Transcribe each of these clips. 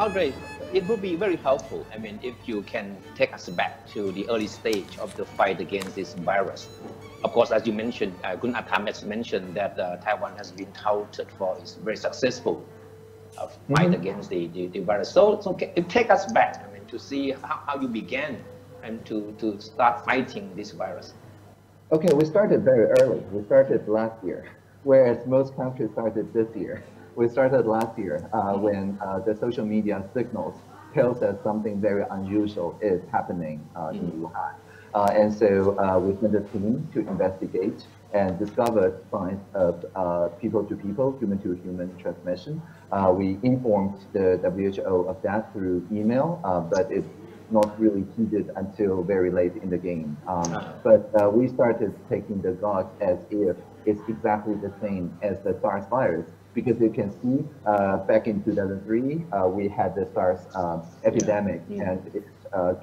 Audrey, it would be very helpful. I mean, if you can take us back to the early stage of the fight against this virus. Of course, as you mentioned, Kun Atham has mentioned that Taiwan has been touted for its very successful fight against the virus. So take us back, I mean, to see how you began and to start fighting this virus. Okay, we started very early. We started last year, whereas most countries started this year. We started last year when the social media signals tells us something very unusual is happening in Wuhan. And so we sent a team to investigate and discovered signs of people-to-people, human-to-human transmission. We informed the WHO of that through email, but it's not really heeded until very late in the game. But we started taking the gauge as if it's exactly the same as the SARS virus. Because you can see back in 2003, we had the SARS epidemic, and it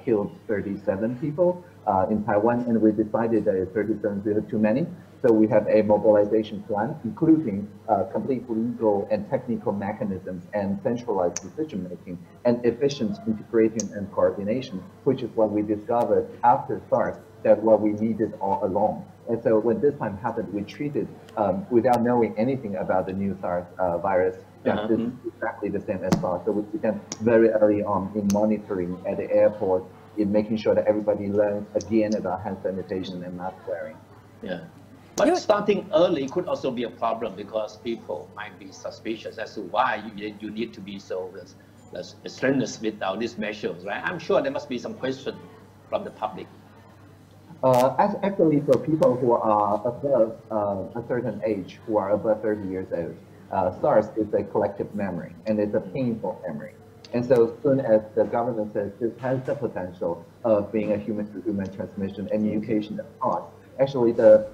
killed 37 people in Taiwan, and we decided that 37 is too many. So we have a mobilization plan, including complete legal and technical mechanisms and centralized decision-making and efficient integration and coordination, which is what we discovered after SARS, that what we needed all along. And so when this time happened, we treated, without knowing anything about the new SARS virus, that this is exactly the same as SARS. So we began very early on in monitoring at the airport, in making sure that everybody learns again about hand sanitation and mask wearing. Yeah. But starting early could also be a problem because people might be suspicious as to why you need to be so strenuous with all these measures, right? I'm sure there must be some question from the public. Actually, for people who are above a certain age, who are above 30 years old, SARS is a collective memory, and it's a painful memory. And so as soon as the government says this has the potential of being a human-to-human transmission and mutation of SARS, actually the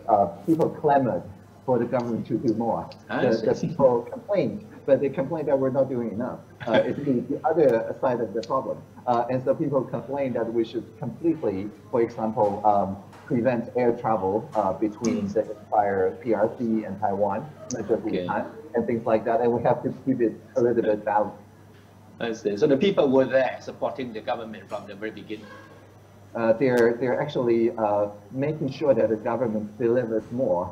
people clamored for the government to do more. The people complained, but they complained that we're not doing enough. It's the other side of the problem. And so people complain that we should completely, for example, prevent air travel between the entire PRC and Taiwan, not just Wuhan, and things like that. And we have to keep it a little bit balanced. I see. So the people were there supporting the government from the very beginning. They're actually making sure that the government delivers more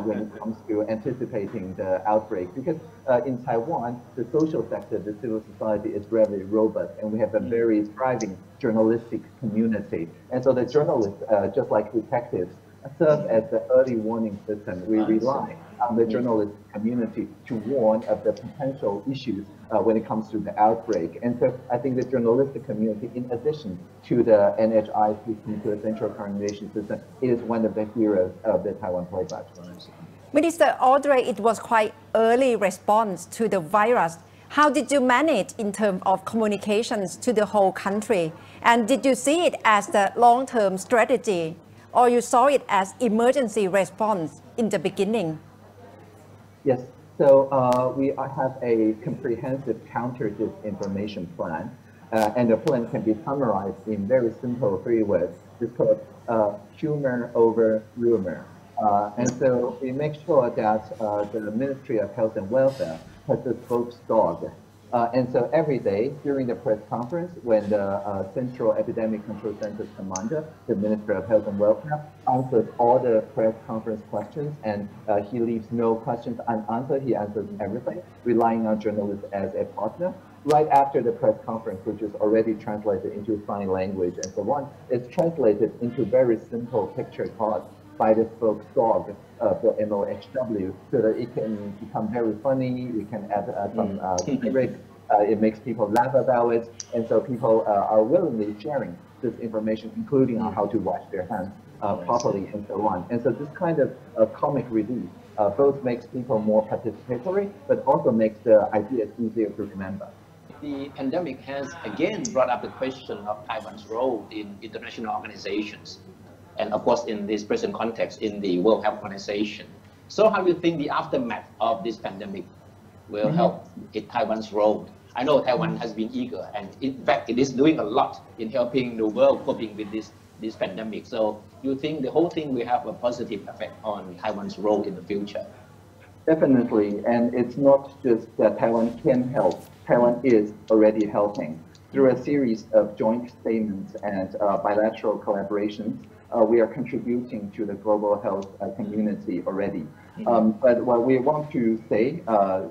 when it comes to anticipating the outbreak. Because in Taiwan, the social sector, the civil society is very robust, and we have a very thriving journalistic community. And so the journalists, just like detectives, serve as the early warning system. We rely on the journalist community to warn of the potential issues when it comes to the outbreak. And so I think the journalistic community, in addition to the NHI system, to the central coordination system, is one of the heroes of the Taiwan playback. Minister Audrey, it was quite early response to the virus. How did you manage in terms of communications to the whole country? And did you see it as the long-term strategy, or you saw it as emergency response in the beginning? Yes, so we have a comprehensive counter-disinformation plan, and the plan can be summarized in very simple 3 words. It's called humor over rumor. And so we make sure that the Ministry of Health and Welfare has a spokesdog. And so every day during the press conference, when the Central Epidemic Control Center's commander, the Minister of Health and Welfare, answers all the press conference questions, and he leaves no questions unanswered. He answers everything, relying on journalists as a partner. Right after the press conference, which is already translated into sign language and so on, it's translated into very simple picture cards by the spokesdog for MOHW, so that it can become very funny. We can add some lyrics. It makes people laugh about it, and so people are willingly sharing this information, including on how to wash their hands properly and so on. And so this kind of comic relief both makes people more participatory, but also makes the ideas easier to remember. The pandemic has again brought up the question of Taiwan's role in international organizations, and of course in this present context in the World Health Organization. So how do you think the aftermath of this pandemic will help in Taiwan's role? I know Taiwan has been eager, and in fact it is doing a lot in helping the world coping with this pandemic. So you think the whole thing will have a positive effect on Taiwan's role in the future? Definitely, and it's not just that Taiwan can help Taiwan is already helping. Through a series of joint statements and bilateral collaborations, we are contributing to the global health community already. But what we want to say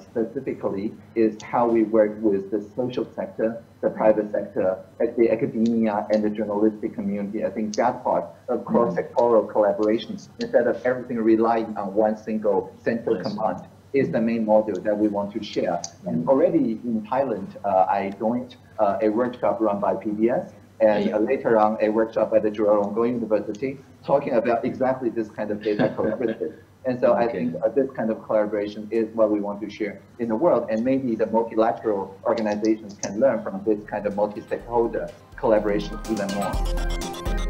specifically is how we work with the social sector, the private sector, the academia, and the journalistic community. I think that part of cross-sectoral collaboration, instead of everything relying on one single central command, is the main model that we want to share. And already in Thailand, I joined a workshop run by PBS, and later on a workshop by the Chulalongkorn University, talking about exactly this kind of data collaborative. And so I think this kind of collaboration is what we want to share in the world, and maybe the multilateral organizations can learn from this kind of multi-stakeholder collaboration even more.